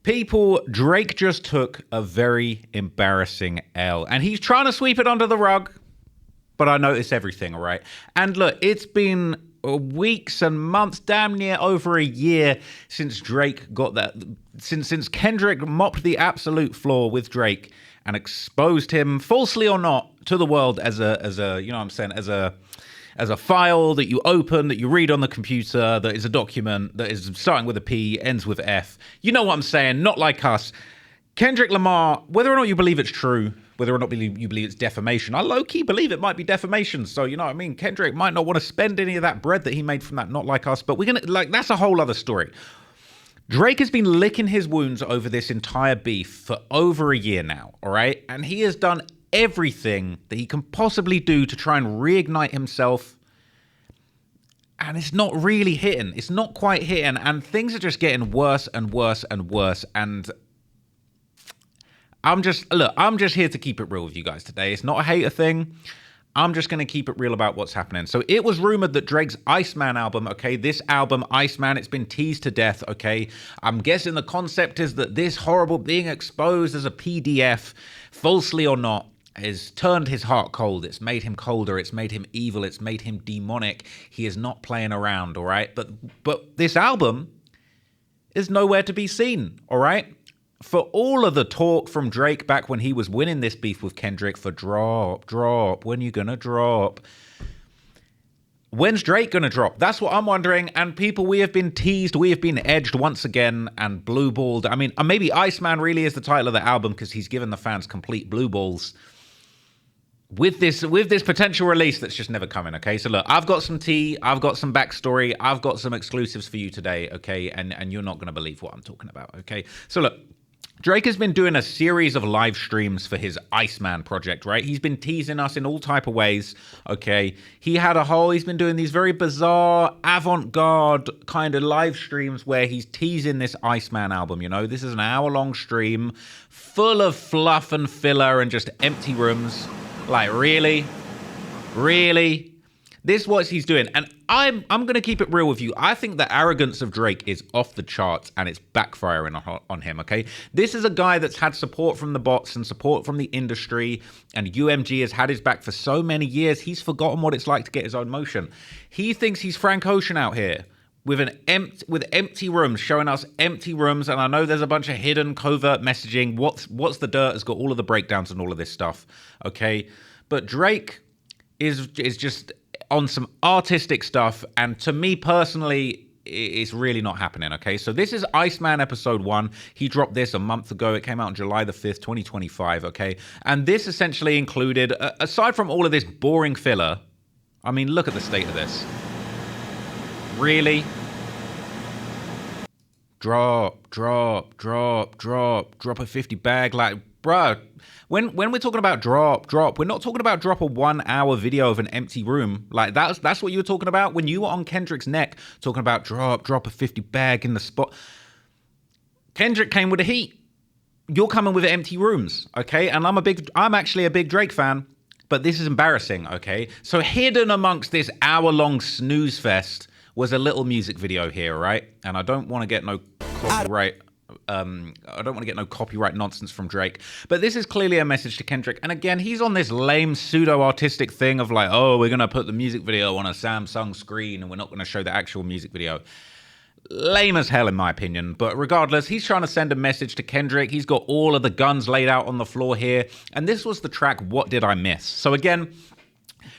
People, Drake just took a very embarrassing L, and he's trying to sweep it under the rug, but I notice everything, all right? And look, it's been weeks and months, damn near over a year since Drake got that, since Kendrick mopped the absolute floor with Drake and exposed him, falsely or not, to the world as a you know what I'm saying, as a file that you open, that you read on the computer, that is a document that is starting with a P, ends with F. You know what I'm saying? Not like us. Kendrick Lamar, whether or not you believe it's true, whether or not you believe it's defamation, I low-key believe it might be defamation. So, you know what I mean? Kendrick might not want to spend any of that bread that he made from that Not Like Us, but we're going to, like, that's a whole other story. Drake has been licking his wounds over this entire beef for over a year now, all right? And he has done everything that he can possibly do to try and reignite himself, and it's not really hitting. It's not quite hitting, and things are just getting worse and worse and worse. And I'm just here to keep it real with you guys today. It's not a hater thing. I'm just going to keep it real about what's happening. So it was rumored that Drake's Iceman album, okay, this album, Iceman, it's been teased to death, okay? I'm guessing the concept is that this horrible being exposed as a PDF, falsely or not, has turned his heart cold. It's made him colder. It's made him evil. It's made him demonic. He is not playing around, all right? But this album is nowhere to be seen, all right? For all of the talk from Drake back when he was winning this beef with Kendrick for drop, when you gonna drop? When's Drake gonna drop? That's what I'm wondering. And people, we have been teased, we have been edged once again and blue balled. I mean, maybe Iceman really is the title of the album because he's given the fans complete blue balls with this potential release that's just never coming, okay? So look, I've got some tea, I've got some backstory, I've got some exclusives for you today, okay? And you're not gonna believe what I'm talking about, okay? So look, Drake has been doing a series of live streams for his Iceman project, right? He's been teasing us in all type of ways, okay? He's been doing these very bizarre, avant-garde kind of live streams where he's teasing this Iceman album, you know? This is an hour-long stream full of fluff and filler and just empty rooms. Like, really? Really? This is what he's doing. And I'm going to keep it real with you. I think the arrogance of Drake is off the charts and it's backfiring on him, okay? This is a guy that's had support from the bots and support from the industry, and UMG has had his back for so many years, he's forgotten what it's like to get his own motion. He thinks he's Frank Ocean out here with empty rooms, showing us empty rooms, and I know there's a bunch of hidden covert messaging. What's the dirt has got all of the breakdowns and all of this stuff, okay? But Drake is just on some artistic stuff, and to me personally, it's really not happening, okay? So this is Iceman episode 1. He dropped this a month ago. It came out on July the 5th, 2025, okay? And this essentially included, aside from all of this boring filler, I mean, look at the state of this. Really? Drop a 50 bag, like, bruh. When we're talking about drop, we're not talking about drop a 1 hour video of an empty room. Like, that's what you were talking about when you were on Kendrick's neck, talking about drop a 50 bag in the spot. Kendrick came with the heat. You're coming with empty rooms, okay? And I'm actually a big Drake fan, but this is embarrassing, okay? So hidden amongst this hour-long snooze fest was a little music video here, right? And I don't want to get no copyright. I don't want to get no copyright nonsense from Drake, but this is clearly a message to Kendrick. And again, he's on this lame pseudo-artistic thing of like, oh, we're going to put the music video on a Samsung screen and we're not going to show the actual music video. Lame as hell in my opinion, but regardless, he's trying to send a message to Kendrick. He's got all of the guns laid out on the floor here, and this was the track What Did I Miss? So again,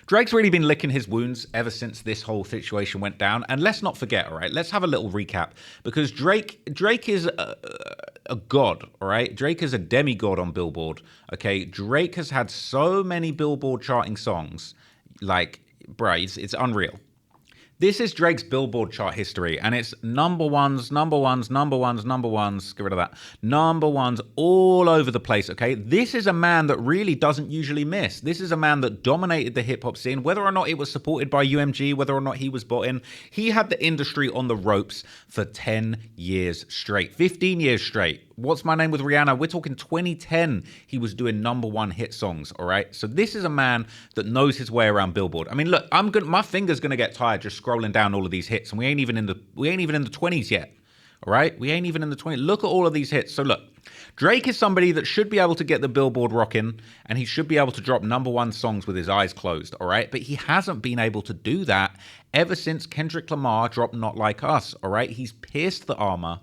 Drake's really been licking his wounds ever since this whole situation went down. And let's not forget, all right, let's have a little recap, because Drake is a god, all right? Drake is a demigod on Billboard, okay? Drake has had so many Billboard charting songs, like, bruh, it's unreal. This is Drake's Billboard chart history, and it's number ones, get rid of that, number ones all over the place, okay? This is a man that really doesn't usually miss. This is a man that dominated the hip-hop scene, whether or not it was supported by UMG, whether or not he was bought in. He had the industry on the ropes for 10 years straight, 15 years straight. What's My Name with Rihanna? We're talking 2010. He was doing number one hit songs, all right? So this is a man that knows his way around Billboard. I mean, look, my finger's gonna get tired just scrolling down all of these hits, and we ain't even in the 20s yet. All right, we ain't even in the 20. Look at all of these hits. So look, Drake is somebody that should be able to get the Billboard rocking, and he should be able to drop #1 songs with his eyes closed, all right? But he hasn't been able to do that ever since Kendrick Lamar dropped Not Like Us, all right? He's pierced the armor.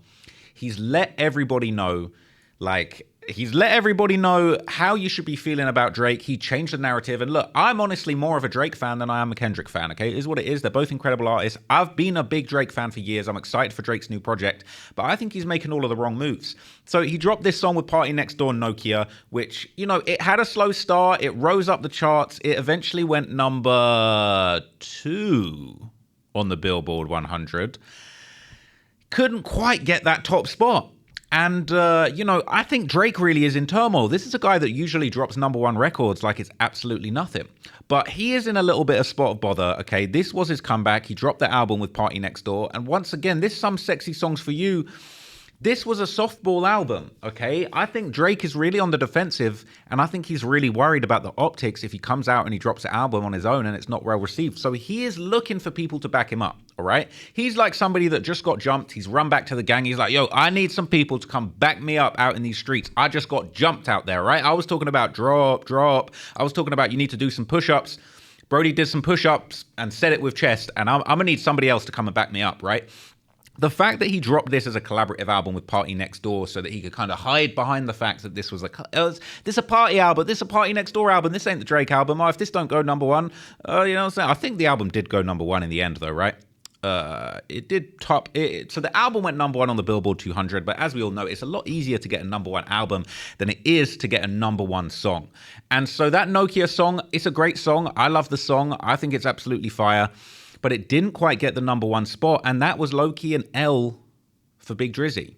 He's let everybody know, how you should be feeling about Drake. He changed the narrative. And look, I'm honestly more of a Drake fan than I am a Kendrick fan, okay? It is what it is. They're both incredible artists. I've been a big Drake fan for years. I'm excited for Drake's new project, but I think he's making all of the wrong moves. So he dropped this song with Party Next Door, Nokia, which, it had a slow start. It rose up the charts. It eventually went #2 on the Billboard 100. Couldn't quite get that top spot. And, I think Drake really is in turmoil. This is a guy that usually drops #1 records like it's absolutely nothing. But he is in a little bit of spot of bother, okay? This was his comeback. He dropped the album with Party Next Door. And once again, this Some Sexy Songs for You. This was a softball album, okay? I think Drake is really on the defensive, and I think he's really worried about the optics if he comes out and he drops an album on his own and it's not well received. So he is looking for people to back him up, all right? He's like somebody that just got jumped. He's run back to the gang. He's like, yo, I need some people to come back me up out in these streets. I just got jumped out there, right? I was talking about drop. I was talking about you need to do some push-ups. Brody did some push-ups and said it with chest, and I'm going to need somebody else to come and back me up, right? The fact that he dropped this as a collaborative album with Party Next Door so that he could kind of hide behind the fact that this was a party album, this a Party Next Door album, this ain't the Drake album. Oh, if this don't go #1, you know what I'm saying? I think the album did go #1 in the end though, right? It did top it. So the album went #1 on the Billboard 200, but as we all know, it's a lot easier to get a #1 album than it is to get a #1 song. And so that Nokia song, it's a great song. I love the song. I think it's absolutely fire. But it didn't quite get the #1 spot, and that was low-key an L for Big Drizzy.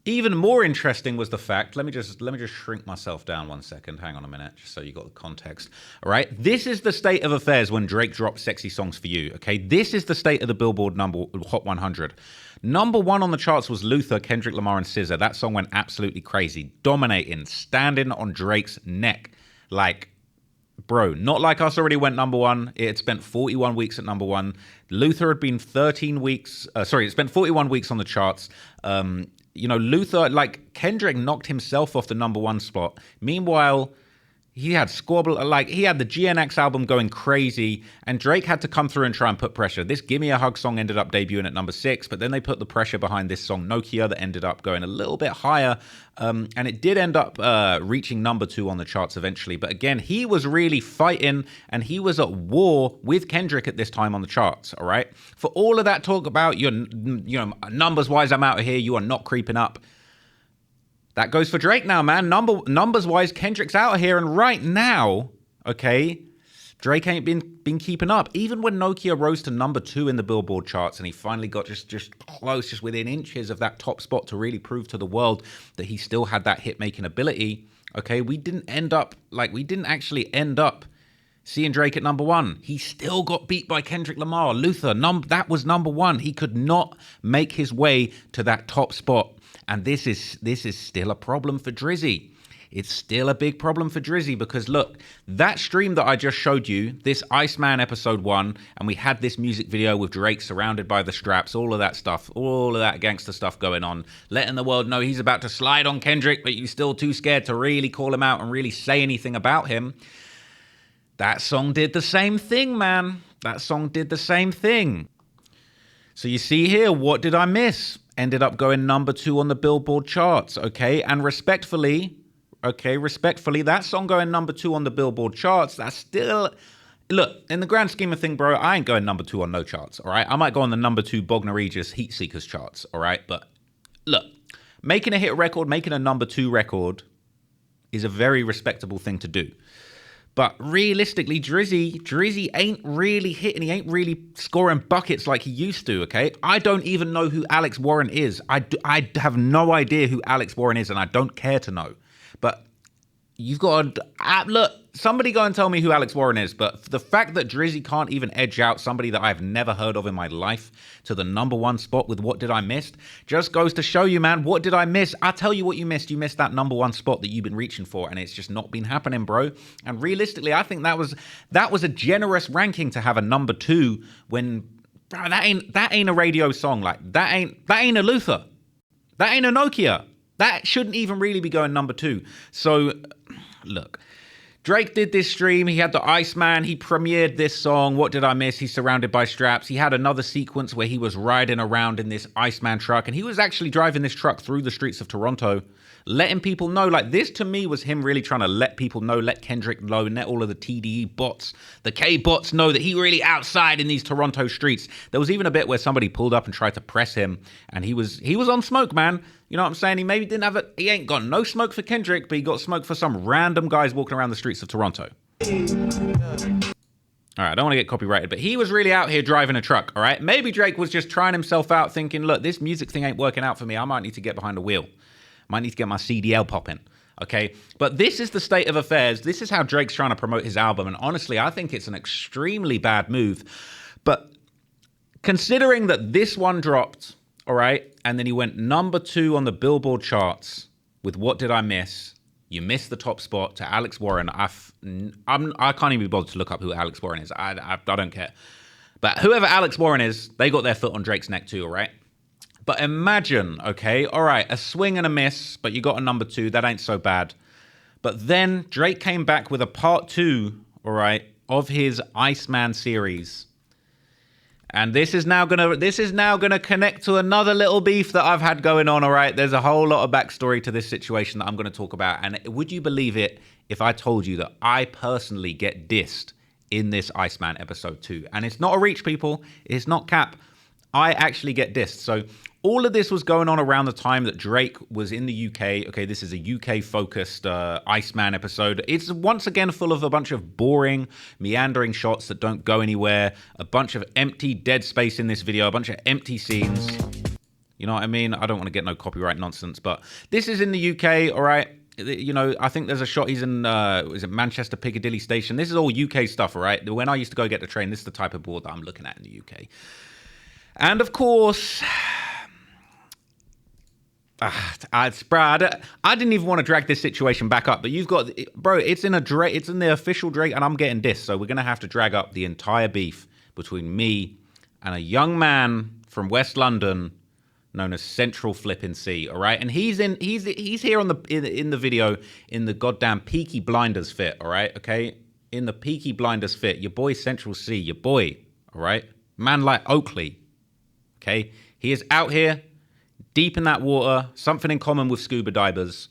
Even more interesting was the fact, let me just shrink myself down 1 second. Hang on a minute, just so you got the context. All right, this is the state of affairs when Drake dropped Sexy Songs for You, okay? This is the state of the Billboard Hot 100. #1 on the charts was Luther, Kendrick Lamar, and SZA. That song went absolutely crazy, dominating, standing on Drake's neck. Bro, Not Like Us already went #1. It had spent 41 weeks at #1. Luther had been 13 weeks. It spent 41 weeks on the charts. Luther, Kendrick knocked himself off the #1 spot. Meanwhile, he had he had the GNX album going crazy, and Drake had to come through and try and put pressure. This Gimme a Hug song ended up debuting at #6, but then they put the pressure behind this song Nokia that ended up going a little bit higher, and it did end up reaching #2 on the charts eventually. But again, he was really fighting, and he was at war with Kendrick at this time on the charts, all right? For all of that talk about, numbers-wise, I'm out of here, you are not creeping up. That goes for Drake now, man. Numbers-wise, Kendrick's out of here. And right now, okay, Drake ain't been keeping up. Even when Nokia rose to #2 in the Billboard charts and he finally got just close, just within inches of that top spot to really prove to the world that he still had that hit-making ability, okay, we didn't actually end up seeing Drake at #1. He still got beat by Kendrick Lamar. Luther, that was #1. He could not make his way to that top spot. And this is still a problem for Drizzy. It's still a big problem for Drizzy because look, that stream that I just showed you, this Iceman episode 1, and we had this music video with Drake surrounded by the straps, all of that stuff, all of that gangster stuff going on, letting the world know he's about to slide on Kendrick, but you're still too scared to really call him out and really say anything about him. That song did the same thing, man. That song did the same thing. So you see here, what did I miss? Ended up going #2 on the Billboard charts, okay? And respectfully, that song going #2 on the Billboard charts, that's still... Look, in the grand scheme of things, bro, I ain't going #2 on no charts, all right? I might go on the #2 Bognor Regis Heat Seekers charts, all right? But look, making a hit record, making a #2 record is a very respectable thing to do. But realistically, Drizzy ain't really hitting. He ain't really scoring buckets like he used to, okay? I don't even know who Alex Warren is. I have no idea who Alex Warren is, and I don't care to know. But you've got to... Look, somebody go and tell me who Alex Warren is. But the fact that Drizzy can't even edge out somebody that I've never heard of in my life to the #1 spot with What Did I Miss just goes to show you, man, what did I miss? I'll tell you what you missed. You missed that #1 spot that you've been reaching for, and it's just not been happening, bro. And realistically, I think that was a generous ranking to have a #2 when... Bro, that ain't a radio song. Like, that ain't a Luther. That ain't a Nokia. That shouldn't even really be going number 2. So, look. Drake did this stream. He had the Iceman. He premiered this song. What Did I Miss? He's surrounded by straps. He had another sequence where he was riding around in this Iceman truck, and he was actually driving this truck through the streets of Toronto, letting people know. Like, this to me was him really trying to let people know, let Kendrick know, and let all of the TDE bots, the K bots know that he really outside in these Toronto streets. There was even a bit where somebody pulled up and tried to press him, and he was on smoke, man. You know what I'm saying? He maybe didn't have it. He ain't got no smoke for Kendrick, but he got smoke for some random guys walking around the streets of Toronto. All right, I don't want to get copyrighted, but he was really out here driving a truck, all right? Maybe Drake was just trying himself out thinking, look, this music thing ain't working out for me. I might need to get behind the wheel. Might need to get my CDL popping, okay? But this is the state of affairs. This is how Drake's trying to promote his album, and honestly, I think it's an extremely bad move. But considering that this one dropped, all right, and then he went number 2 on the Billboard charts with What Did I Miss? You missed the top spot to Alex Warren. I can't even be bothered to look up who Alex Warren is. I don't care. But whoever Alex Warren is, they got their foot on Drake's neck too, all right? But imagine, okay, all right, a swing and a miss, but you got a number 2. That ain't so bad. But then Drake came back with a part 2, all right, of his Iceman series. And this is now gonna connect to another little beef that I've had going on, all right? There's a whole lot of backstory to this situation that I'm gonna talk about. And would you believe it if I told you that I personally get dissed in this Iceman episode 2? And it's not a reach, people. It's not cap. I actually get dissed. So all of this was going on around the time that Drake was in the UK. Okay, this is a UK-focused Iceman episode. It's once again full of a bunch of boring, meandering shots that don't go anywhere, a bunch of empty dead space in this video, a bunch of empty scenes. You know what I mean? I don't want to get no copyright nonsense, but this is in the UK, all right? You know, I think there's a shot he's in, is it Manchester Piccadilly Station? This is all UK stuff, all right? When I used to go get the train, this is the type of board that I'm looking at in the UK. And of course, I didn't even want to drag this situation back up, but you've got, bro, it's in the official Drake, and I'm getting dissed, so we're going to have to drag up the entire beef between me and a young man from West London known as Central Flippin' C, all right? And he's here on in the video in the goddamn Peaky Blinders fit, all right? Okay? In the Peaky Blinders fit, your boy Central C, your boy, all right? Man like Oakley. Okay, he is out here, deep in that water, something in common with scuba divers.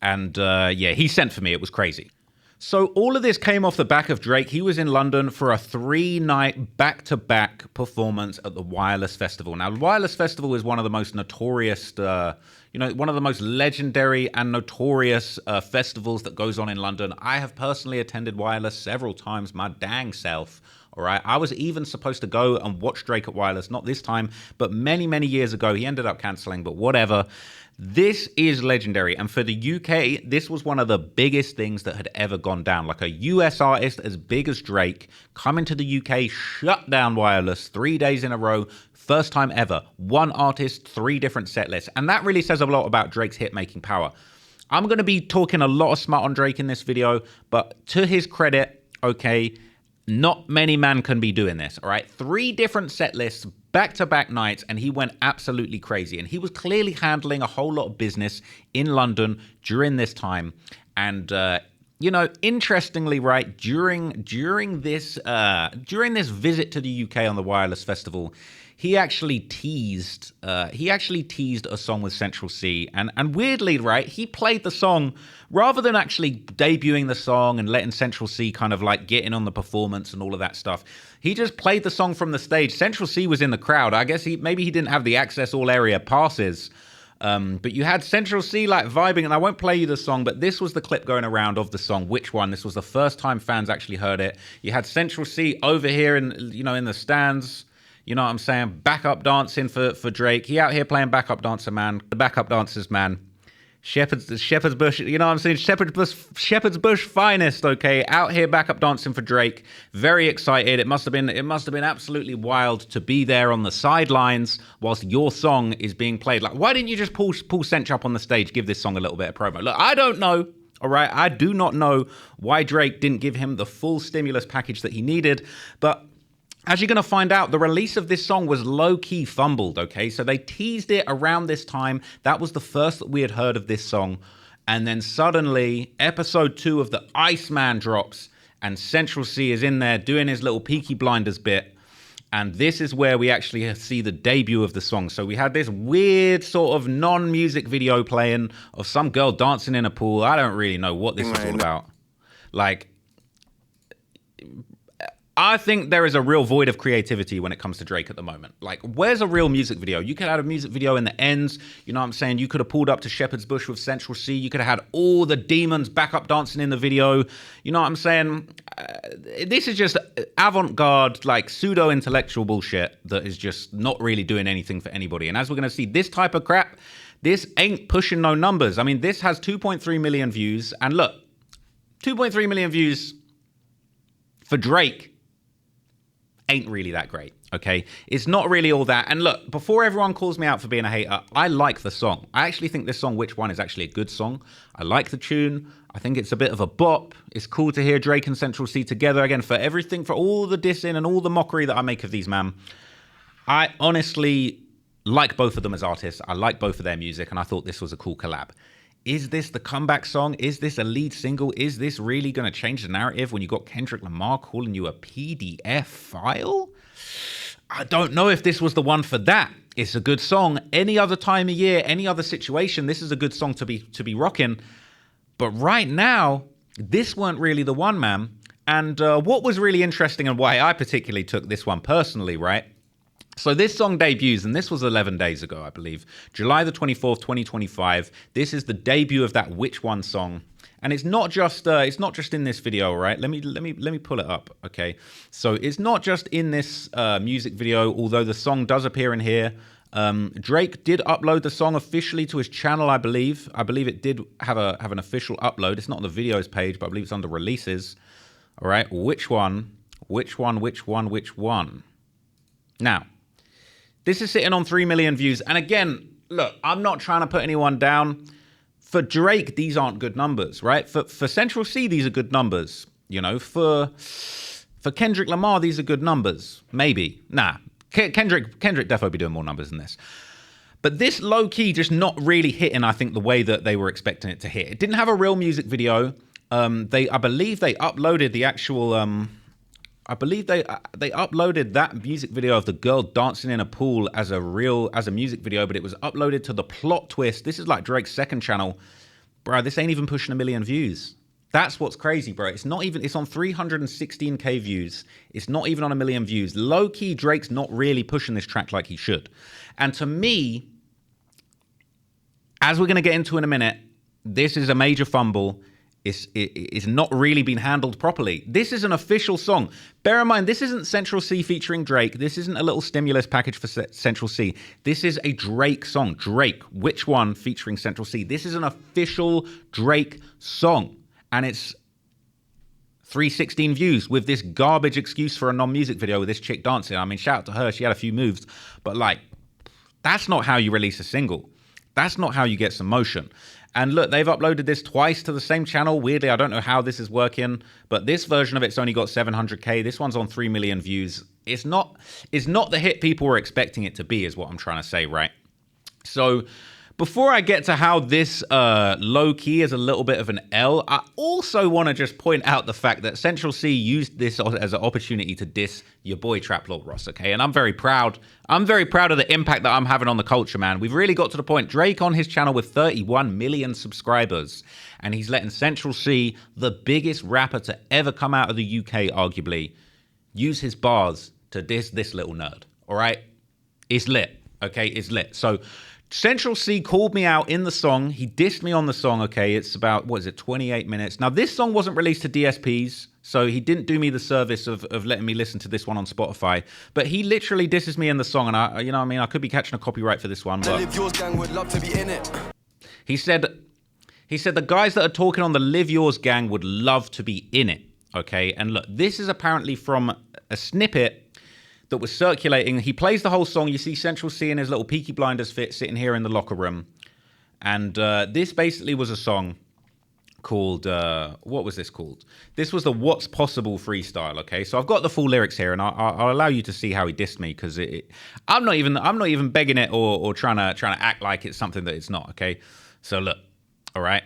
And yeah, he sent for me. It was crazy. So all of this came off the back of Drake. He was in London for a 3-night back-to-back performance at the Wireless Festival. Now, the Wireless Festival is one of the most notorious, one of the most legendary and notorious festivals that goes on in London. I have personally attended Wireless several times, my dang self. All right, I was even supposed to go and watch Drake at Wireless, not this time, but many, many years ago. He ended up cancelling, but whatever. This is legendary. And for the UK, this was one of the biggest things that had ever gone down. Like a US artist as big as Drake coming to the UK, shut down Wireless 3 days in a row. First time ever. One artist, 3 different set lists. And that really says a lot about Drake's hit-making power. I'm going to be talking a lot of smut on Drake in this video, but to his credit, okay, not many men can be doing this, all right? 3 different set lists, back-to-back nights, and he went absolutely crazy. And he was clearly handling a whole lot of business in London during this time. And, interestingly, right, during this visit to the UK on the Wireless Festival, he actually teased a song with Central C, and weirdly, right, he played the song rather than actually debuting the song and letting Central C kind of like get in on the performance and all of that stuff. He just played the song from the stage. Central C was in the crowd. I guess maybe he didn't have the access all area passes. But you had Central C like vibing, and I won't play you the song, but this was the clip going around of the song. Which one? This was the first time fans actually heard it. You had Central C over here in the stands. You know what I'm saying? Backup dancing for Drake. He out here playing backup dancer, man. The backup dancers, man. Shepherd's Bush, you know what I'm saying? Shepherd's Bush finest, okay? Out here backup dancing for Drake. Very excited. It must have been absolutely wild to be there on the sidelines whilst your song is being played. Like, why didn't you just pull Sench up on the stage, give this song a little bit of promo? Look, I don't know. All right, I do not know why Drake didn't give him the full stimulus package that he needed, but As you're going to find out, the release of this song was low-key fumbled, okay? So they teased it around this time. That was the first that we had heard of this song. And then suddenly, episode 2 of the Iceman drops, and Central C is in there doing his little Peaky Blinders bit. And this is where we actually see the debut of the song. So we had this weird sort of non-music video playing of some girl dancing in a pool. I don't really know what this is all about. Like, I think there is a real void of creativity when it comes to Drake at the moment. Like, where's a real music video? You could have a music video in the ends. You know what I'm saying? You could have pulled up to Shepherd's Bush with Central C. You could have had all the demons back up dancing in the video. You know what I'm saying? This is just avant-garde, like, pseudo-intellectual bullshit that is just not really doing anything for anybody. And as we're going to see, this type of crap, this ain't pushing no numbers. I mean, this has 2.3 million views. And look, 2.3 million views for Drake ain't really that great, okay? It's not really all that. And look, before everyone calls me out for being a hater, I like the song. I actually think this song, Which One, is actually a good song. I like the tune. I think it's a bit of a bop. It's cool to hear Drake and Central C together again. For everything, for all the dissing and all the mockery that I make of these, man, I honestly like both of them as artists. I like both of their music, and I thought this was a cool collab. Is this the comeback song? Is this a lead single? Is this really going to change the narrative when you got Kendrick Lamar calling you a PDF file? I don't know if this was the one for that. It's a good song. Any other time of year, any other situation, this is a good song to be rocking. But right now, this weren't really the one, man. And what was really interesting and why I particularly took this one personally, right? So this song debuts, and this was 11 days ago, I believe, July the 24th, 2025. This is the debut of that Which One song, and it's not just in this video, right? Let me pull it up, okay? So it's not just in this music video, although the song does appear in here. Drake did upload the song officially to his channel, I believe. I believe it did have an official upload. It's not on the videos page, but I believe it's under releases. All right, Which One? Which One? Which One? Which One? Now, this is sitting on 3 million views. And again, look, I'm not trying to put anyone down. For Drake, these aren't good numbers, right? For Central C, these are good numbers. You know, for Kendrick Lamar, these are good numbers. Maybe. Nah. Kendrick defo be doing more numbers than this. But this low-key just not really hitting, I think, the way that they were expecting it to hit. It didn't have a real music video. I believe they uploaded the actual... I believe they uploaded that music video of the girl dancing in a pool as a music video, but it was uploaded to the Plot Twist. This is like Drake's second channel. Bro, this ain't even pushing 1 million views. That's what's crazy, bro. It's on 316k views. It's not even on 1 million views. Low key, Drake's not really pushing this track like he should. And to me, as we're going to get into in a minute, this is a major fumble. It's not really been handled properly. This is an official song. Bear in mind, this isn't Central C featuring Drake. This isn't a little stimulus package for Central C. This is a Drake song. Drake, Which One, featuring Central C. This is an official Drake song. And it's 316 views with this garbage excuse for a non-music video with this chick dancing. I mean, shout out to her. She had a few moves. But, like, that's not how you release a single. That's not how you get some motion. And look, they've uploaded this twice to the same channel. Weirdly, I don't know how this is working, but this version of it's only got 700k. This one's on 3 million views. It's not the hit people were expecting it to be, is what I'm trying to say, right? So before I get to how this low-key is a little bit of an L, I also want to just point out the fact that Central C used this as an opportunity to diss your boy Trap Lord Ross, okay? And I'm very proud. I'm very proud of the impact that I'm having on the culture, man. We've really got to the point. Drake on his channel with 31 million subscribers, and he's letting Central C, the biggest rapper to ever come out of the UK, arguably, use his bars to diss this little nerd, all right? It's lit, okay? It's lit. So Central C called me out in the song. He dissed me on the song, okay? It's about, 28 minutes. Now, this song wasn't released to DSPs, so he didn't do me the service of letting me listen to this one on Spotify. But he literally disses me in the song, and I could be catching a copyright for this one. But Live Yours gang would love to be in it. He said the guys that are talking on the Live Yours gang would love to be in it, okay? And look, this is apparently from a snippet that was circulating. He plays the whole song. You see Central C in his little Peaky Blinders fit sitting here in the locker room. And this basically was a song called what was this called? This was the What's Possible freestyle. Okay, so I've got the full lyrics here, and I'll allow you to see how he dissed me, because I'm not even begging it or trying to act like it's something that it's not. Okay, so look, all right.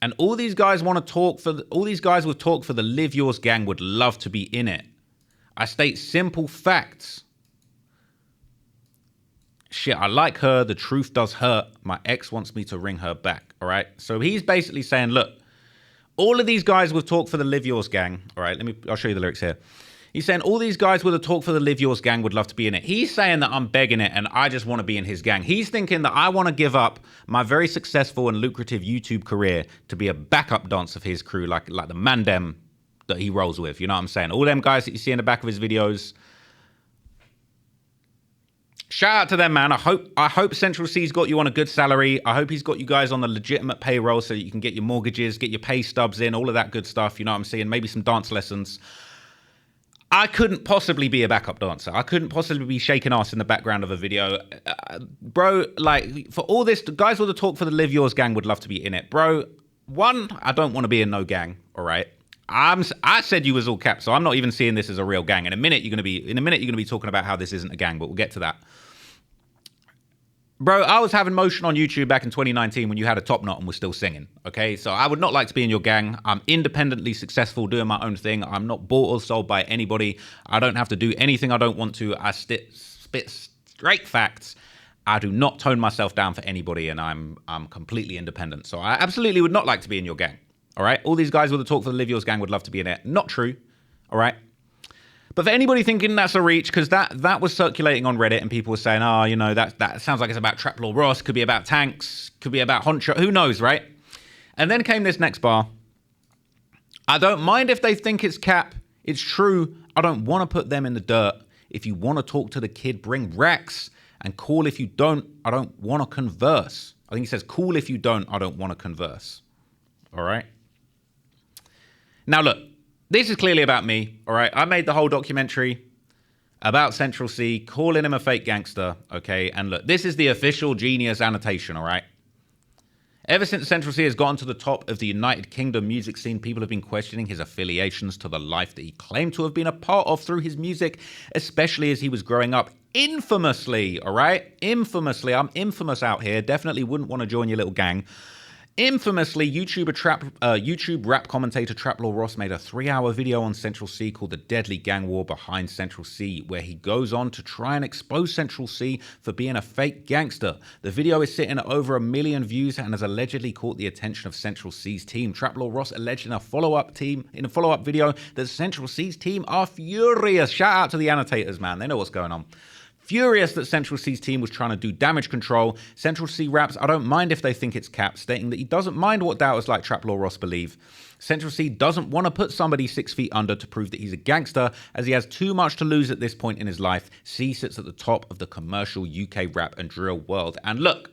And all these guys want to talk for all these guys with talk for the Live Yours gang would love to be in it. I state simple facts. Shit, I like her. The truth does hurt. My ex wants me to ring her back. All right. So he's basically saying, look, all of these guys with talk for the Live Yours gang. All right. I'll show you the lyrics here. He's saying all these guys with a talk for the Live Yours gang would love to be in it. He's saying that I'm begging it and I just want to be in his gang. He's thinking that I want to give up my very successful and lucrative YouTube career to be a backup dancer for his crew, like the Mandem that he rolls with. You know what I'm saying? All them guys that you see in the back of his videos. Shout out to them, man. I hope Central C's got you on a good salary. I hope he's got you guys on the legitimate payroll so that you can get your mortgages, get your pay stubs in, all of that good stuff. You know what I'm saying? Maybe some dance lessons. I couldn't possibly be a backup dancer. I couldn't possibly be shaking ass in the background of a video. Bro, like, for all this, the guys with the talk for the Live Yours gang would love to be in it. Bro, one, I don't want to be in no gang, all right? I said you was all capped, so I'm not even seeing this as a real gang. In a minute, you're gonna be talking about how this isn't a gang, but we'll get to that. Bro, I was having motion on YouTube back in 2019 when you had a top knot and was still singing, okay? So I would not like to be in your gang. I'm independently successful doing my own thing. I'm not bought or sold by anybody. I don't have to do anything I don't want to. I spit straight facts. I do not tone myself down for anybody, and I'm completely independent. So I absolutely would not like to be in your gang, all right? All these guys with the talk for the Live Yours gang would love to be in it. Not true, all right? But for anybody thinking that's a reach, because that was circulating on Reddit and people were saying, oh, you know, that sounds like it's about Trap Lord Ross, could be about tanks, could be about Honcho, who knows, right? And then came this next bar. I don't mind if they think it's cap. It's true. I don't want to put them in the dirt. If you want to talk to the kid, bring Rex. And call if you don't, I don't want to converse. I think he says, cool if you don't, I don't want to converse. All right? Now, look. This is clearly about me, all right? I made the whole documentary about Central C, calling him a fake gangster, okay? And look, this is the official Genius annotation, all right? Ever since Central C has gotten to the top of the United Kingdom music scene, people have been questioning his affiliations to the life that he claimed to have been a part of through his music, especially as he was growing up infamously, all right? Infamously. I'm infamous out here. Definitely wouldn't want to join your little gang. Infamously, YouTube rap commentator Trap Lord Ross made a 3-hour video on Central C called The Deadly Gang War Behind Central C, where he goes on to try and expose Central C for being a fake gangster. The video is sitting at over 1 million views and has allegedly caught the attention of Central C's team. Trap Lord Ross alleged in a follow-up video that Central C's team are furious. Shout out to the annotators, man. They know what's going on. Furious that Central C's team was trying to do damage control. Central C raps, I don't mind if they think it's cap, stating that he doesn't mind what doubters like Trap Lord Ross believe. Central C doesn't want to put somebody 6 feet under to prove that he's a gangster, as he has too much to lose at this point in his life. C sits at the top of the commercial UK rap and drill world. And look,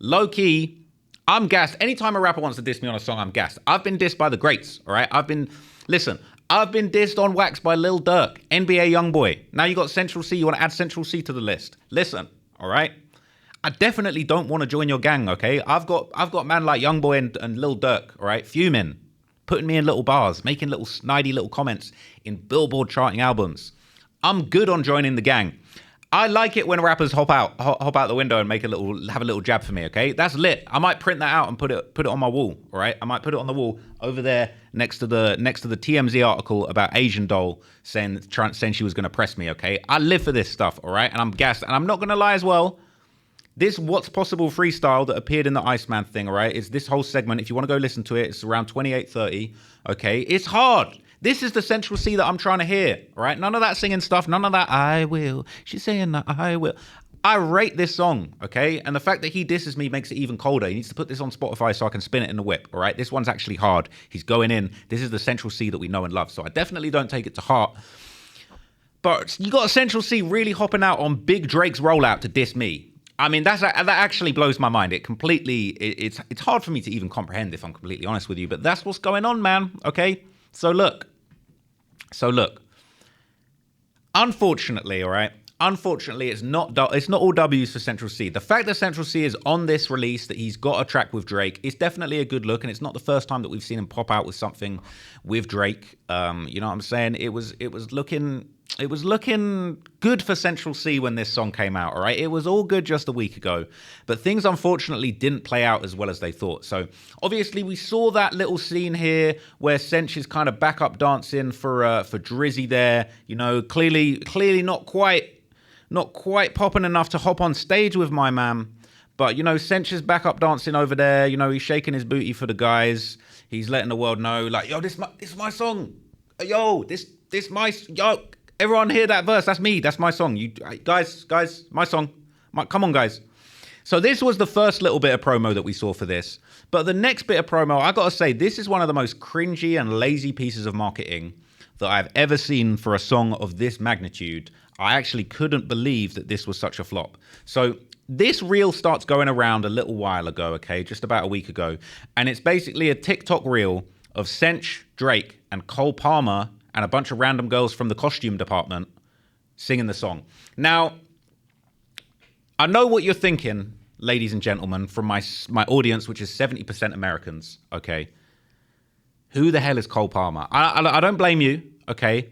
low-key, I'm gassed. Anytime a rapper wants to diss me on a song, I'm gassed. I've been dissed by the greats, all right? I've been dissed on wax by Lil Durk, NBA Youngboy. Now you got Central C. You want to add Central C to the list. Listen, all right? I definitely don't want to join your gang, okay? I've got man like Youngboy and Lil Durk, all right? Fuming, putting me in little bars, making little snidey little comments in Billboard charting albums. I'm good on joining the gang. I like it when rappers hop out the window and have a little jab for me, okay? That's lit. I might print that out and put it on my wall, all right? I might put it on the wall over there next to the TMZ article about Asian doll saying she was going to press me, okay? I live for this stuff, all right? And I'm gassed. And I'm not going to lie as well. This What's Possible freestyle that appeared in the Iceman thing, all right? It's this whole segment. If you want to go listen to it, it's around 28:30, okay? It's hard. This is the Central C that I'm trying to hear, all right? None of that singing stuff, none of that, I will. She's saying that I will. I rate this song, okay? And the fact that he disses me makes it even colder. He needs to put this on Spotify so I can spin it in the whip, all right? This one's actually hard. He's going in. This is the Central C that we know and love. So I definitely don't take it to heart. But you got a Central C really hopping out on Big Drake's rollout to diss me. I mean, that actually blows my mind. It's hard for me to even comprehend, if I'm completely honest with you. But that's what's going on, man, okay? So look, unfortunately, all right, unfortunately, it's not all W's for Central C. The fact that Central C is on this release, that he's got a track with Drake, is definitely a good look, and it's not the first time that we've seen him pop out with something with Drake. You know what I'm saying? It was looking good for Central C when this song came out, all right? It was all good just a week ago, but things unfortunately didn't play out as well as they thought. So obviously we saw that little scene here where Centch is kind of back up dancing for Drizzy there, you know, clearly not quite popping enough to hop on stage with my man. But, you know, Centch is back up dancing over there. You know, he's shaking his booty for the guys. He's letting the world know, like, yo, this is my song. Yo, yo, everyone hear that verse. That's me. That's my song. You guys, my song. Come on, guys. So this was the first little bit of promo that we saw for this. But the next bit of promo, I got to say, this is one of the most cringy and lazy pieces of marketing that I've ever seen for a song of this magnitude. I actually couldn't believe that this was such a flop. So this reel starts going around a little while ago, okay, just about a week ago. And it's basically a TikTok reel of Centch, Drake, and Cole Palmer and a bunch of random girls from the costume department singing the song. Now, I know what you're thinking, ladies and gentlemen, from my audience, which is 70% Americans, okay? Who the hell is Cole Palmer? I don't blame you, okay?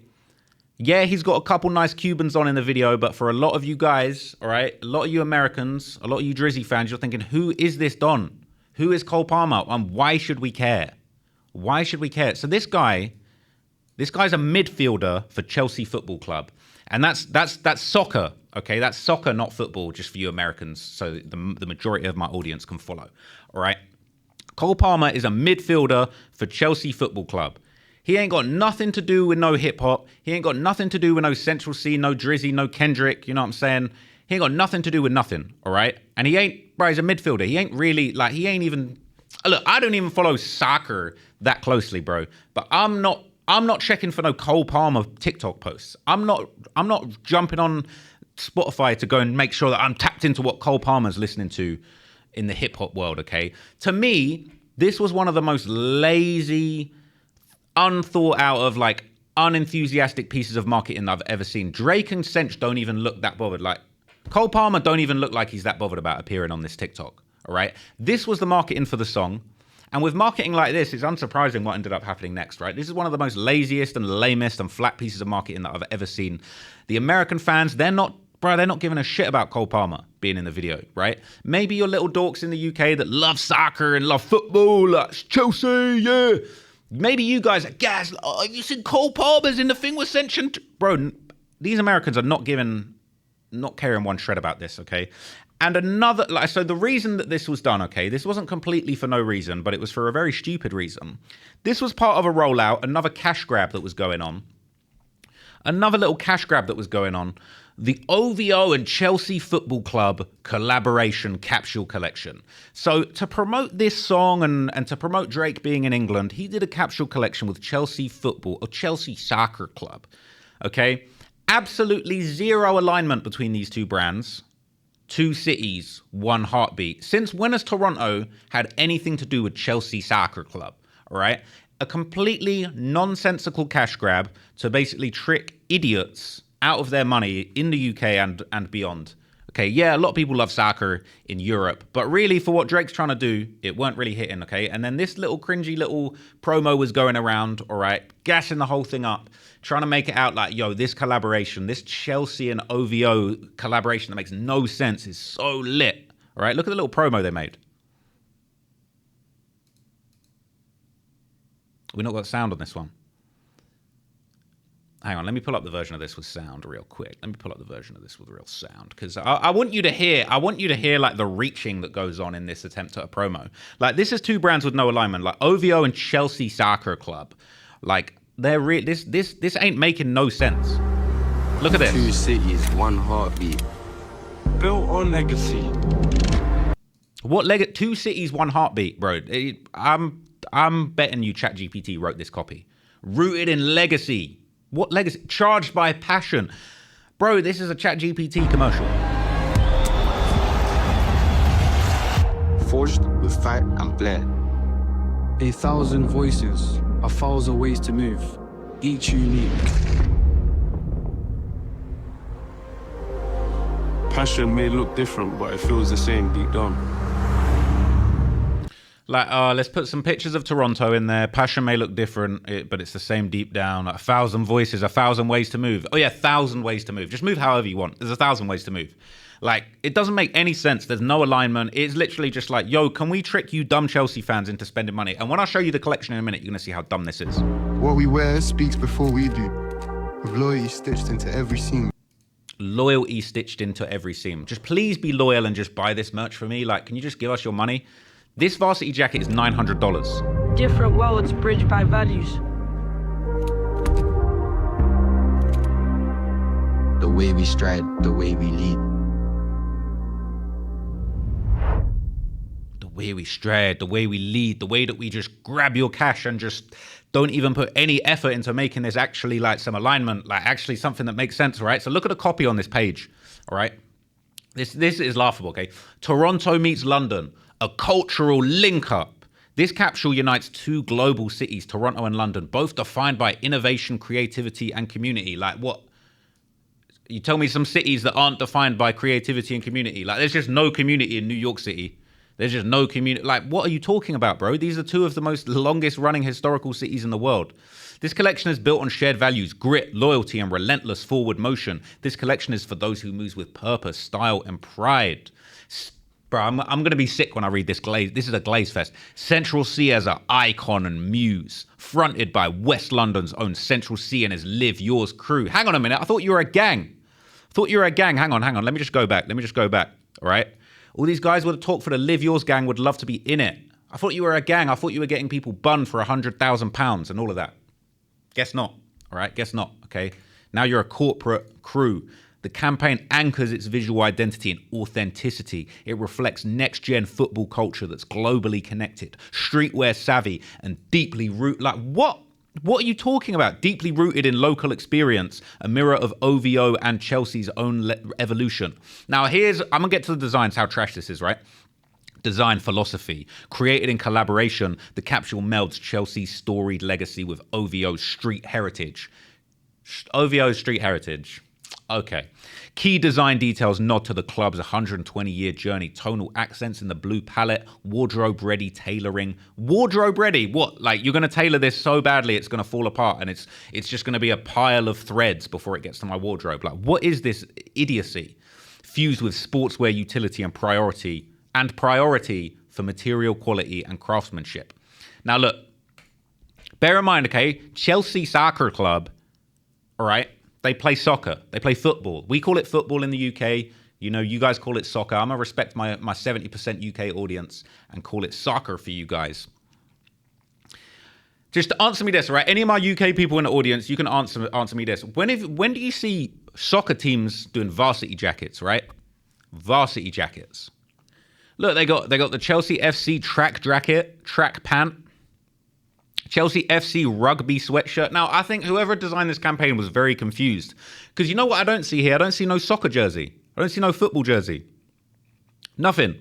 Yeah, he's got a couple nice Cubans on in the video, but for a lot of you guys, all right, a lot of you Americans, a lot of you Drizzy fans, you're thinking, who is this Don? Who is Cole Palmer? And why should we care? Why should we care? So this guy's a midfielder for Chelsea Football Club. And that's soccer, okay? That's soccer, not football, just for you Americans, so the majority of my audience can follow, all right? Cole Palmer is a midfielder for Chelsea Football Club. He ain't got nothing to do with no hip-hop. He ain't got nothing to do with no Central C, no Drizzy, no Kendrick, you know what I'm saying? He ain't got nothing to do with nothing, all right? And he's a midfielder. He ain't really, he ain't even... Look, I don't even follow soccer that closely, bro. But I'm not checking for no Cole Palmer TikTok posts. I'm not jumping on Spotify to go and make sure that I'm tapped into what Cole Palmer's listening to in the hip-hop world, okay? To me, this was one of the most lazy, unthought out of, unenthusiastic pieces of marketing I've ever seen. Drake and Centch don't even look that bothered. Cole Palmer don't even look like he's that bothered about appearing on this TikTok, all right? This was the marketing for the song. And with marketing like this, it's unsurprising what ended up happening next, right? This is one of the most laziest and lamest and flat pieces of marketing that I've ever seen. The American fans, they're not giving a shit about Cole Palmer being in the video, right? Maybe your little dorks in the UK that love soccer and love football, like Chelsea, yeah. Maybe you guys are, guys, have you seen Cole Palmer's in the thing with Centch? Bro, these Americans are not caring one shred about this, okay? And so the reason that this was done, okay, this wasn't completely for no reason, but it was for a very stupid reason. This was part of a rollout, another cash grab that was going on. Another little cash grab that was going on. The OVO and Chelsea Football Club collaboration capsule collection. So to promote this song and to promote Drake being in England, he did a capsule collection with Chelsea Football or Chelsea Soccer Club. Okay? Absolutely zero alignment between these two brands. Two cities, one heartbeat. Since when has Toronto had anything to do with Chelsea Soccer Club? All right? A completely nonsensical cash grab to basically trick idiots out of their money in the UK and beyond. Okay, yeah, a lot of people love soccer in Europe, but really for what Drake's trying to do, it weren't really hitting, okay? And then this little cringy little promo was going around, all right, gassing the whole thing up, trying to make it out like, yo, this collaboration, this Chelsea and OVO collaboration that makes no sense is so lit, all right? Look at the little promo they made. We not got sound on this one. Hang on, let me pull up the version of this with sound real quick. Let me pull up the version of this with real sound, because I want you to hear like the reaching that goes on in this attempt at a promo. Like, this is two brands with no alignment, like OVO and Chelsea Soccer Club. Like, this ain't making no sense. Look at this. Two cities, one heartbeat. Built on legacy. What two cities, one heartbeat, bro? I'm betting you ChatGPT wrote this copy. Rooted in legacy. What legacy? Charged by passion. Bro, this is a ChatGPT commercial. Forged with fight and flair. 1,000 voices, 1,000 ways to move, each unique. passion may look different, but it feels the same deep down. Like, let's put some pictures of Toronto in there. Passion may look different, but it's the same deep down. 1,000 voices, 1,000 ways to move. Oh yeah, 1,000 ways to move. Just move however you want. There's 1,000 ways to move. Like, it doesn't make any sense. There's no alignment. It's literally just like, yo, can we trick you dumb Chelsea fans into spending money? And when I show you the collection in a minute, you're going to see how dumb this is. What we wear speaks before we do, with loyalty stitched into every seam. Loyalty stitched into every seam. Just please be loyal and just buy this merch for me. Like, can you just give us your money? This varsity jacket is $900. Different worlds bridged by values. The way we stride, the way we lead. The way we stride, the way we lead, the way that we just grab your cash and just don't even put any effort into making this actually like some alignment, like actually something that makes sense, right? So look at the copy on this page, all right? This is laughable, okay? Toronto meets London, a cultural link-up. This capsule unites two global cities, Toronto and London, both defined by innovation, creativity, and community. Like, what? You tell me some cities that aren't defined by creativity and community. Like, there's just no community in New York City. There's just no community. Like, what are you talking about, bro? These are two of the most longest-running historical cities in the world. This collection is built on shared values, grit, loyalty, and relentless forward motion. This collection is for those who move with purpose, style, and pride. Bro, I'm going to be sick when I read this glaze. This is a glaze fest. Central C as an icon and muse. Fronted by West London's own Central C and his Live Yours crew. Hang on a minute. I thought you were a gang. Hang on. Let me just go back. All right? All these guys would have talked for the Live Yours gang would love to be in it. I thought you were a gang. I thought you were getting people bunned for £100,000 and all of that. Guess not. All right? Guess not. Okay? Now you're a corporate crew. The campaign anchors its visual identity in authenticity. It reflects next-gen football culture that's globally connected, streetwear savvy, and deeply rooted. Like, what? What are you talking about? Deeply rooted in local experience, a mirror of OVO and Chelsea's own evolution. Now, I'm going to get to the designs, how trash this is, right? Design philosophy. Created in collaboration, the capsule melds Chelsea's storied legacy with OVO's street heritage. OVO's street heritage. Okay. Key design details nod to the club's 120-year journey. Tonal accents in the blue palette. Wardrobe-ready tailoring. Wardrobe-ready? What? Like, you're going to tailor this so badly it's going to fall apart and it's just going to be a pile of threads before it gets to my wardrobe. Like, what is this idiocy? Fused with sportswear utility and priority for material quality and craftsmanship. Now, look. Bear in mind, okay, Chelsea Soccer Club, all right, they play soccer. They play football. We call it football in the UK. You know, you guys call it soccer. I'm going to respect my 70% UK audience and call it soccer for you guys. Just answer me this, right? Any of my UK people in the audience, you can answer me this. When do you see soccer teams doing varsity jackets, right? Varsity jackets. Look, they got the Chelsea FC track jacket, track pant. Chelsea FC rugby sweatshirt. Now, I think whoever designed this campaign was very confused. Because you know what I don't see here? I don't see no soccer jersey. I don't see no football jersey. Nothing.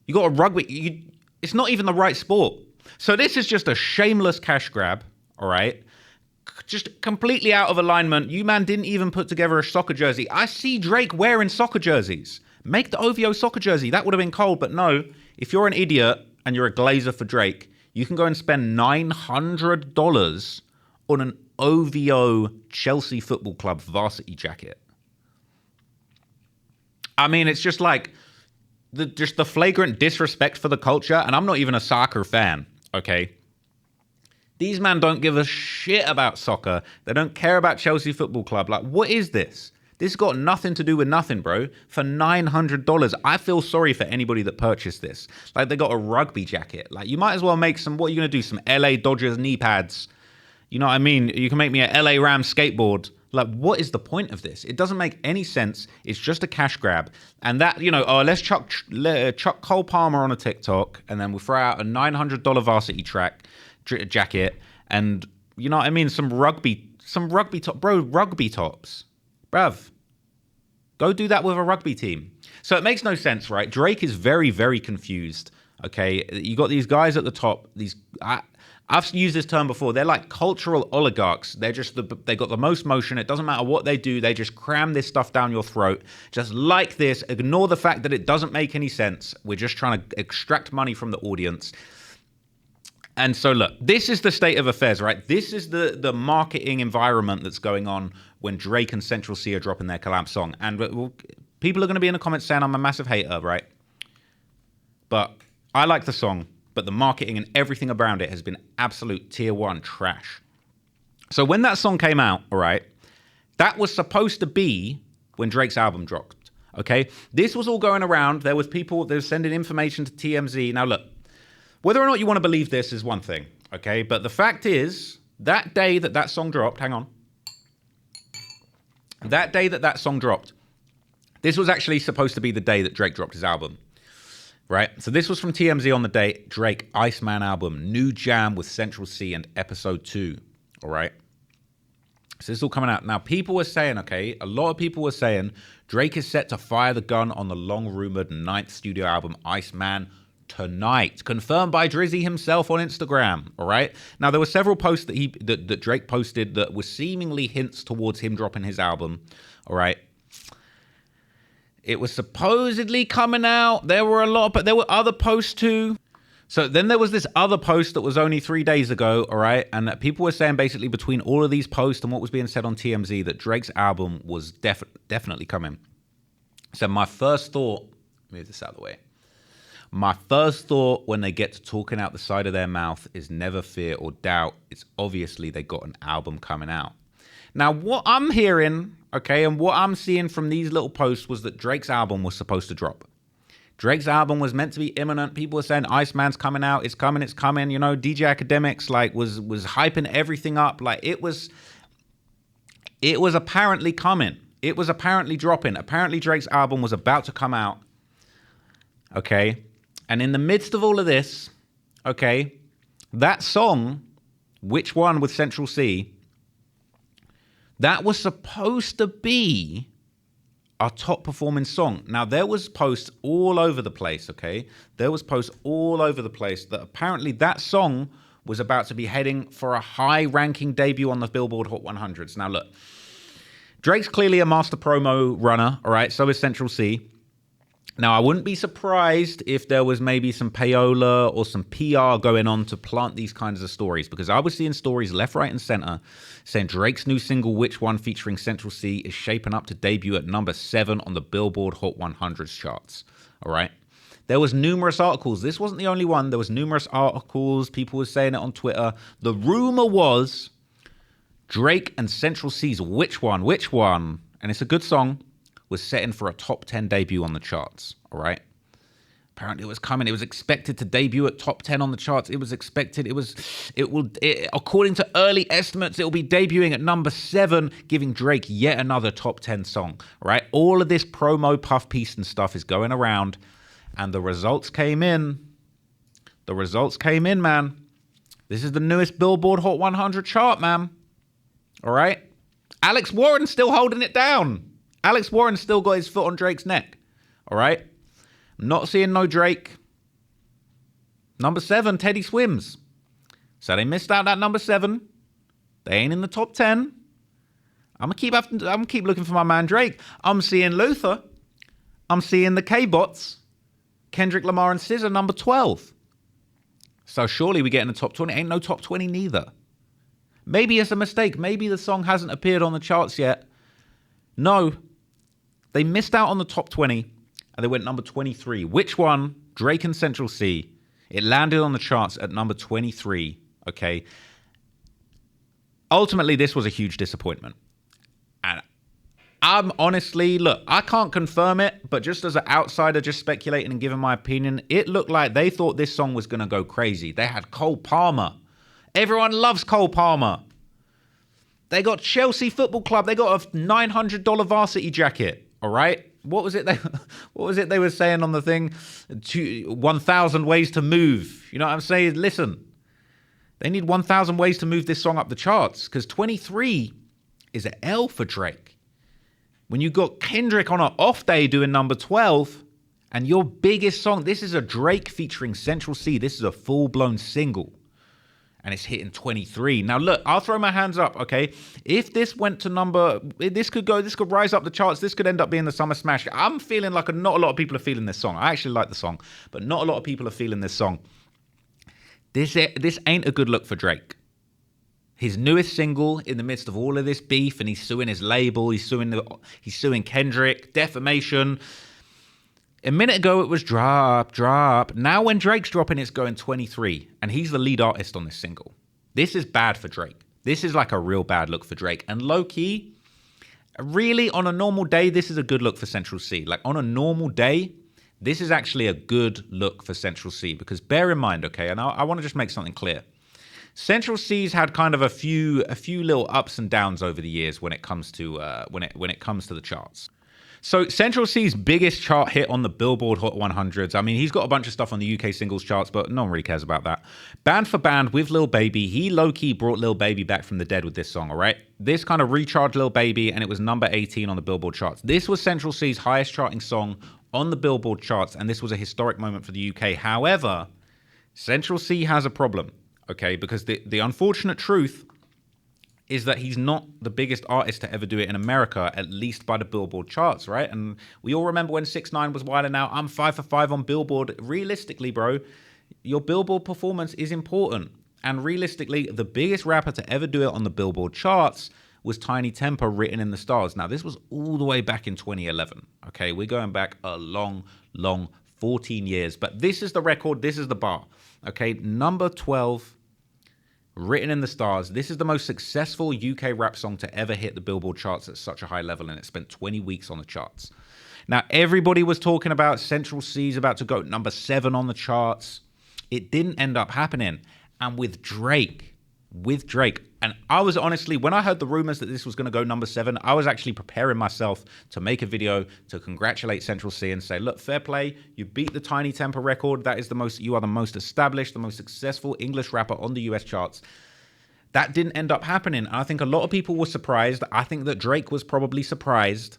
You got a rugby. It's not even the right sport. So this is just a shameless cash grab, all right? Just completely out of alignment. You, man, didn't even put together a soccer jersey. I see Drake wearing soccer jerseys. Make the OVO soccer jersey. That would have been cold. But no, if you're an idiot and you're a glazer for Drake, you can go and spend $900 on an OVO Chelsea Football Club varsity jacket. I mean, it's just like the flagrant disrespect for the culture. And I'm not even a soccer fan, okay? These men don't give a shit about soccer. They don't care about Chelsea Football Club. Like, what is this? This got nothing to do with nothing, bro. For $900, I feel sorry for anybody that purchased this. Like, they got a rugby jacket. Like, you might as well make some, what are you going to do? Some LA Dodgers knee pads. You know what I mean? You can make me a LA Rams skateboard. Like, what is the point of this? It doesn't make any sense. It's just a cash grab. And that, you know, let's chuck Cole Palmer on a TikTok, and then we'll throw out a $900 varsity jacket. And, you know what I mean? Some rugby top, bro, rugby tops. Bruv, go do that with a rugby team. So it makes no sense, right? Drake is very, very confused. Okay, you got these guys at the top. I've used this term before. They're like cultural oligarchs. They're just they got the most motion. It doesn't matter what they do. They just cram this stuff down your throat. Just like this. Ignore the fact that it doesn't make any sense. We're just trying to extract money from the audience. And so look, this is the state of affairs, right? This is the marketing environment that's going on when Drake and Central C are dropping their collab song. And people are going to be in the comments saying I'm a massive hater, right? But I like the song, but the marketing and everything around it has been absolute tier 1 trash. So when that song came out, all right, that was supposed to be when Drake's album dropped, okay? This was all going around. There was people that were sending information to TMZ. Now look, whether or not you want to believe this is one thing, okay? But the fact is, that day that that song dropped, hang on. That day that that song dropped, this was actually supposed to be the day that Drake dropped his album, right? So this was from TMZ on the date, Drake, Iceman album, new jam with Central C and episode 2, all right? So this is all coming out. Now, people were saying, okay, a lot of people were saying Drake is set to fire the gun on the long-rumored 9th studio album, Iceman, tonight, confirmed by Drizzy himself on Instagram. All right. Now there were several posts that Drake posted that were seemingly hints towards him dropping his album. All right. It was supposedly coming out. There were a lot, but there were other posts too. So then there was this other post that was only 3 days ago. All right. And people were saying basically between all of these posts and what was being said on TMZ that Drake's album was definitely coming. So my first thought, move this out of the way. My first thought when they get to talking out the side of their mouth is never fear or doubt. It's obviously they got an album coming out. Now, what I'm hearing, okay, and what I'm seeing from these little posts was that Drake's album was supposed to drop. Drake's album was meant to be imminent. People were saying Iceman's coming out. It's coming. It's coming. You know, DJ Academics like was hyping everything up. Like it was apparently coming. It was apparently dropping. Apparently Drake's album was about to come out. Okay. And in the midst of all of this, okay, that song, Which One with Central C, that was supposed to be our top performing song. Now, there was posts all over the place, okay? There was posts all over the place that apparently that song was about to be heading for a high-ranking debut on the Billboard Hot 100s. Now, look, Drake's clearly a master promo runner, all right? So is Central C. Now, I wouldn't be surprised if there was maybe some payola or some PR going on to plant these kinds of stories, because I was seeing stories left, right, and center saying Drake's new single, Which One, featuring Central C, is shaping up to debut at number 7 on the Billboard Hot 100s charts. All right. There was numerous articles. This wasn't the only one. There was numerous articles. People were saying it on Twitter. The rumor was Drake and Central C's Which One, and it's a good song, was setting for a top 10 debut on the charts, all right? Apparently it was coming. It was expected to debut at top 10 on the charts. It was expected. According to early estimates, it will be debuting at number 7, giving Drake yet another top 10 song, all right? All of this promo puff piece and stuff is going around, and the results came in. The results came in, man. This is the newest Billboard Hot 100 chart, man, all right? Alex Warren's still holding it down. Alex Warren's still got his foot on Drake's neck. All right? I'm not seeing no Drake. Number 7, Teddy Swims. So they missed out at number 7. They ain't in the top 10. I'm gonna keep looking for my man Drake. I'm seeing Luther. I'm seeing the K-Bots. Kendrick Lamar and SZA, number 12. So surely we get in the top 20. Ain't no top 20 neither. Maybe it's a mistake. Maybe the song hasn't appeared on the charts yet. No. They missed out on the top 20, and they went number 23. Which One? Drake and Central C. It landed on the charts at number 23, okay? Ultimately, this was a huge disappointment. And I'm honestly, look, I can't confirm it, but just as an outsider, just speculating and giving my opinion, it looked like they thought this song was going to go crazy. They had Cole Palmer. Everyone loves Cole Palmer. They got Chelsea Football Club. They got a $900 varsity jacket. All right. What was it they were saying on the thing? 1,000 ways to move. You know what I'm saying? Listen, they need 1,000 ways to move this song up the charts, because 23 is an L for Drake. When you got Kendrick on an off day doing number 12, And your biggest song, this is a Drake featuring Central C. This is a full-blown single. And it's hitting 23. Now, look, I'll throw my hands up, okay? If this went to this could rise up the charts. This could end up being the summer smash. I'm feeling like not a lot of people are feeling this song. I actually like the song, but not a lot of people are feeling this song. This ain't a good look for Drake. His newest single in the midst of all of this beef, and he's suing his label, he's suing Kendrick, defamation. A minute ago, it was drop. Now when Drake's dropping, it's going 23. And he's the lead artist on this single. This is bad for Drake. This is like a real bad look for Drake. And low-key, really, on a normal day, this is a good look for Central C. Like, on a normal day, this is actually a good look for Central C. Because bear in mind, okay, and I want to just make something clear. Central C's had kind of a few little ups and downs over the years when it comes to when it comes to the charts. So Central C's biggest chart hit on the Billboard Hot 100s. I mean, he's got a bunch of stuff on the UK singles charts, but no one really cares about that. Band for Band with Lil Baby. He low-key brought Lil Baby back from the dead with this song, all right? This kind of recharged Lil Baby, and it was number 18 on the Billboard charts. This was Central C's highest charting song on the Billboard charts, and this was a historic moment for the UK. However, Central C has a problem, okay? Because the unfortunate truth is that he's not the biggest artist to ever do it in America, at least by the Billboard charts, right? And we all remember when 6ix9ine was wilding out, I'm 5 for 5 on Billboard. Realistically, bro, your Billboard performance is important. And realistically, the biggest rapper to ever do it on the Billboard charts was Tiny Temper, Written in the Stars. Now, this was all the way back in 2011, okay? We're going back a long 14 years. But this is the record, this is the bar, okay? Number 12, Written in the Stars. This is the most successful UK rap song to ever hit the Billboard charts at such a high level, and it spent 20 weeks on the charts. Now, everybody was talking about Central C's about to go number 7 on the charts. It didn't end up happening. And with Drake, and I was honestly, when I heard the rumors that this was going to go number 7, I was actually preparing myself to make a video to congratulate Central C and say, look, fair play, you beat the Tiny Temper record. You are the most established, the most successful English rapper on the US charts. That didn't end up happening. And I think a lot of people were surprised. I think that Drake was probably surprised.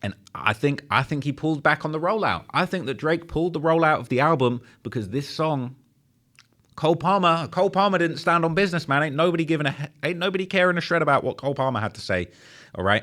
And I think he pulled back on the rollout. I think that Drake pulled the rollout of the album because this song, Cole Palmer didn't stand on business, man. Ain't nobody caring a shred about what Cole Palmer had to say, all right?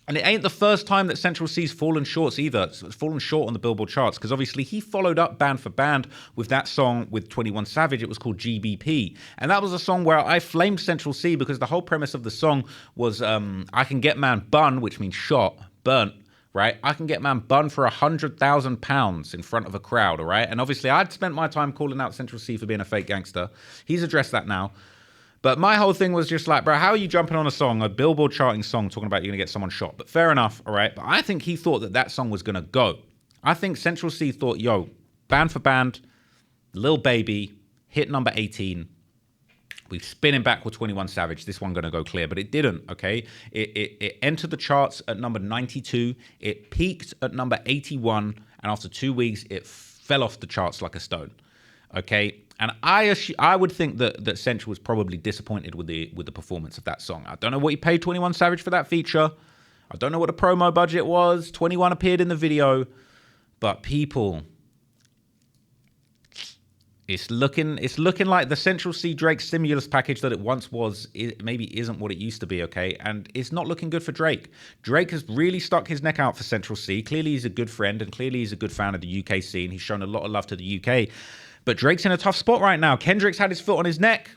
And it ain't the first time that Central C's fallen short either. It's fallen short on the Billboard charts because obviously he followed up Band for Band with that song with 21 Savage. It was called GBP. And that was a song where I flamed Central C because the whole premise of the song was I can get man bun, which means shot, burnt, right? I can get man bun for £100,000 in front of a crowd, all right? And obviously I'd spent my time calling out Central C for being a fake gangster. He's addressed that now. But my whole thing was just like, bro, how are you jumping on a Billboard charting song, talking about you're going to get someone shot? But fair enough, all right? But I think he thought that song was going to go. I think Central C thought, yo, Band for Band, Lil Baby, hit number 18. We're spinning back with 21 Savage. This one going to go clear, but it didn't, okay? It entered the charts at number 92. It peaked at number 81. And after 2 weeks, it fell off the charts like a stone, okay? And I would think that Central was probably disappointed with the performance of that song. I don't know what he paid 21 Savage for that feature. I don't know what the promo budget was. 21 appeared in the video. But people, it's looking like the Central C Drake stimulus package that it once was, it maybe isn't what it used to be, okay? And it's not looking good for Drake. Drake has really stuck his neck out for Central C. Clearly he's a good friend and clearly he's a good fan of the UK scene. He's shown a lot of love to the UK. But Drake's in a tough spot right now. Kendrick's had his foot on his neck.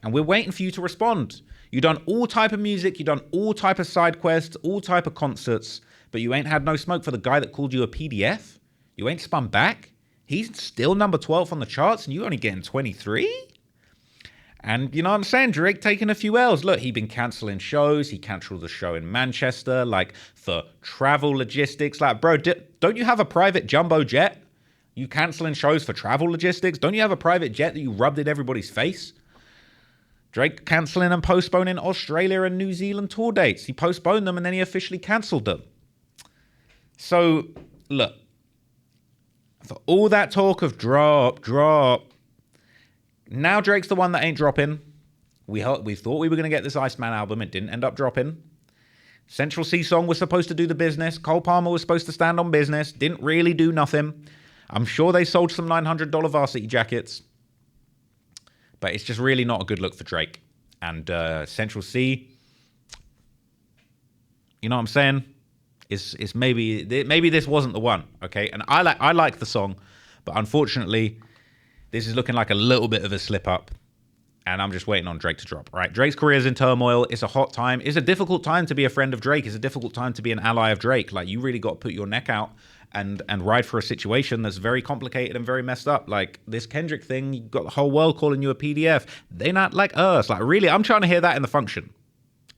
And we're waiting for you to respond. You've done all type of music. You've done all type of side quests, all type of concerts. But you ain't had no smoke for the guy that called you a PDF. You ain't spun back. He's still number 12 on the charts and you only getting 23? And you know what I'm saying? Drake taking a few L's. Look, he been cancelling shows. He cancelled a show in Manchester, like for travel logistics. Like, bro, don't you have a private jumbo jet? You cancelling shows for travel logistics? Don't you have a private jet that you rubbed in everybody's face? Drake cancelling and postponing Australia and New Zealand tour dates. He postponed them and then he officially cancelled them. So, look. For all that talk of drop, now Drake's the one that ain't dropping. We thought we were going to get this Iceman album. It didn't end up dropping. Central C Song was supposed to do the business. Cole Palmer was supposed to stand on business. Didn't really do nothing. I'm sure they sold some $900 varsity jackets. But it's just really not a good look for Drake. And Central C, you know what I'm saying? It's maybe this wasn't the one, okay? And I like the song, but unfortunately, this is looking like a little bit of a slip up. And I'm just waiting on Drake to drop. All right, Drake's career is in turmoil. It's a hot time. It's a difficult time to be a friend of Drake. It's a difficult time to be an ally of Drake. Like, you really got to put your neck out and ride for a situation that's very complicated and very messed up. Like, this Kendrick thing, you got the whole world calling you a PDF. They not like us. Like, really, I'm trying to hear that in the function.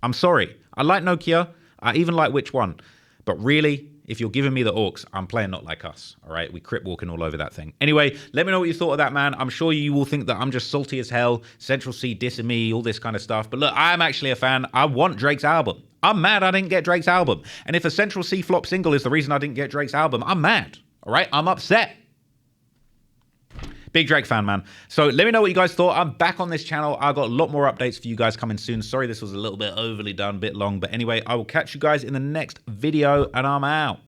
I'm sorry. I like Nokia. I even like Which One. But really, if you're giving me the orcs, I'm playing Not Like Us. All right, we crip walking all over that thing. Anyway, let me know what you thought of that, man. I'm sure you will think that I'm just salty as hell, Central C dissing me, all this kind of stuff. But look, I'm actually a fan. I want Drake's album. I'm mad I didn't get Drake's album. And if a Central C flop single is the reason I didn't get Drake's album, I'm mad. All right, I'm upset. Big Drake fan, man. So let me know what you guys thought. I'm back on this channel. I've got a lot more updates for you guys coming soon. Sorry this was a little bit overly done, a bit long. But anyway, I will catch you guys in the next video, and I'm out.